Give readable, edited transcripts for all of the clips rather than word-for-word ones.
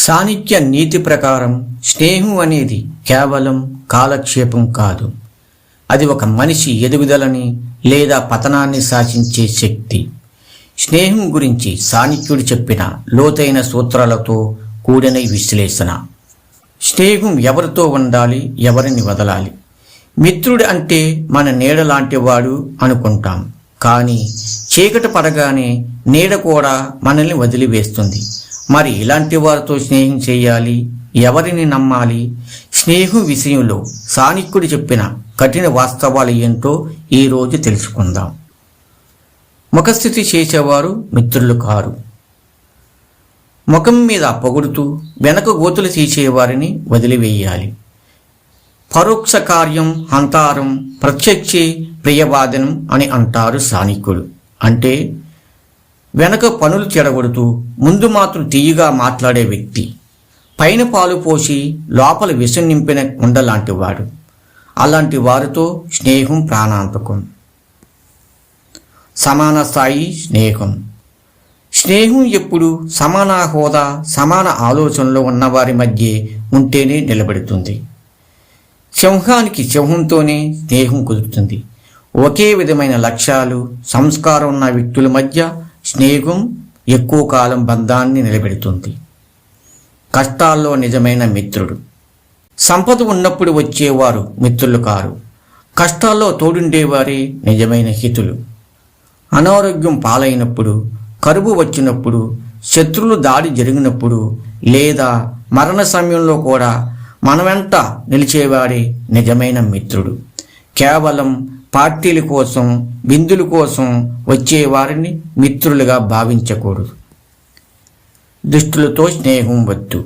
సాణిక్య నీతి ప్రకారం స్నేహం అనేది కేవలం కాలక్షేపం కాదు. అది ఒక మనిషి ఎదుగుదలని లేదా పతనాన్ని శాసించే శక్తి. స్నేహం గురించి చాణక్యుడు చెప్పిన లోతైన సూత్రాలతో కూడిన విశ్లేషణ. స్నేహం ఎవరితో ఉండాలి, ఎవరిని వదలాలి? మిత్రుడు అంటే మన నీడ లాంటివాడు అనుకుంటాం, కానీ చీకటి పడగానే నీడ కూడా మనల్ని వదిలివేస్తుంది. మరి ఇలాంటి వారితో స్నేహం చేయాలి, ఎవరిని నమ్మాలి? స్నేహం విషయంలో చాణక్యుడు చెప్పిన కఠిన వాస్తవాలు ఏంటో ఈరోజు తెలుసుకుందాం. ముఖస్థితి చేసేవారు మిత్రులు కారు. ముఖం మీద పొగుడుతూ వెనక గోతులు తీసేవారిని వదిలివేయాలి. పరోక్ష కార్యం హంతారం ప్రత్యక్షే ప్రియవాదనం అని అంటారు చాణక్యుడు. అంటే వెనక పనులు చెడగొడుతూ ముందు మాత్రం తీయగా మాట్లాడే వ్యక్తి పైన పాలు పోసి లోపల విషం నింపిన ఉండలాంటి వాడు. అలాంటి వారితో స్నేహం ప్రాణాంతకం. సమాన స్థాయి స్నేహం. స్నేహం ఎప్పుడు సమాన హోదా, సమాన ఆలోచనలో ఉన్నవారి మధ్య ఉంటేనే నిలబడుతుంది. సింహానికి సింహంతోనే స్నేహం కుదురుతుంది. ఒకే విధమైన లక్ష్యాలు, సంస్కారం ఉన్న వ్యక్తుల మధ్య స్నేహం ఎక్కువ కాలం బంధాన్ని నిలబెడుతుంది. కష్టాల్లో నిజమైన మిత్రుడు. సంపద ఉన్నప్పుడు వచ్చేవారు మిత్రులు కారు, కష్టాల్లో తోడుండేవారే నిజమైన హితులు. అనారోగ్యం పాలైనప్పుడు, కరువు వచ్చినప్పుడు, శత్రువులు దాడి జరిగినప్పుడు లేదా మరణ సమయంలో కూడా మన వెంట నిలిచేవాడే నిజమైన మిత్రుడు. కేవలం పార్టీల కోసం, బిందుల కోసం వచ్చేవారిని మిత్రులుగా భావించకూడదు. దుష్టులతో స్నేహం వద్దు.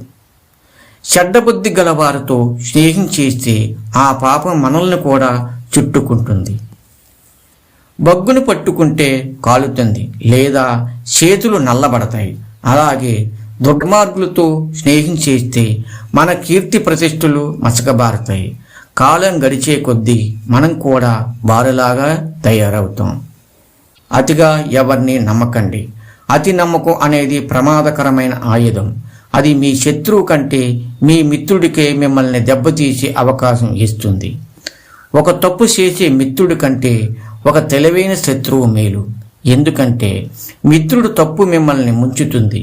చెడ్డబుద్ధి గలవారితో స్నేహం చేస్తే ఆ పాపం మనల్ని కూడా చుట్టుకుంటుంది. బగ్గును పట్టుకుంటే కాలుతుంది లేదా చేతులు నల్లబడతాయి. అలాగే దుర్మార్గులతో స్నేహం చేస్తే మన కీర్తి ప్రతిష్టలు మసకబారుతాయి. కాలం గడిచే కొద్దీ మనం కూడా వారిలాగా తయారవుతాం. అతిగా ఎవరిని నమ్మకండి. అతి నమ్మకం అనేది ప్రమాదకరమైన ఆయుధం. అది మీ శత్రువు కంటే మీ మిత్రుడికే మిమ్మల్ని దెబ్బతీసే అవకాశం ఇస్తుంది. ఒక తప్పు చేసే మిత్రుడి కంటే ఒక తెలివైన శత్రువు మేలు. ఎందుకంటే మిత్రుడు తప్పు మిమ్మల్ని ముంచుతుంది,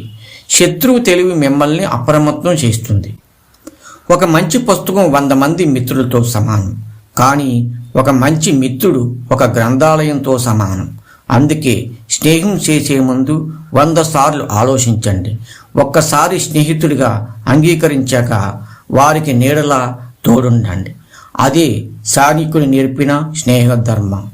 శత్రువు తెలివి మిమ్మల్ని అప్రమత్తం చేస్తుంది. ఒక మంచి పుస్తకం 100 మంది మిత్రులతో సమానం, కానీ ఒక మంచి మిత్రుడు ఒక గ్రంథాలయంతో సమానం. అందుకే స్నేహం చేసే ముందు 100 సార్లు ఆలోచించండి. ఒక్కసారి స్నేహితుడిగా అంగీకరించాక వారికి నీడలా తోడుండండి. అదే చాణక్యుడు నేర్పిన స్నేహ ధర్మం.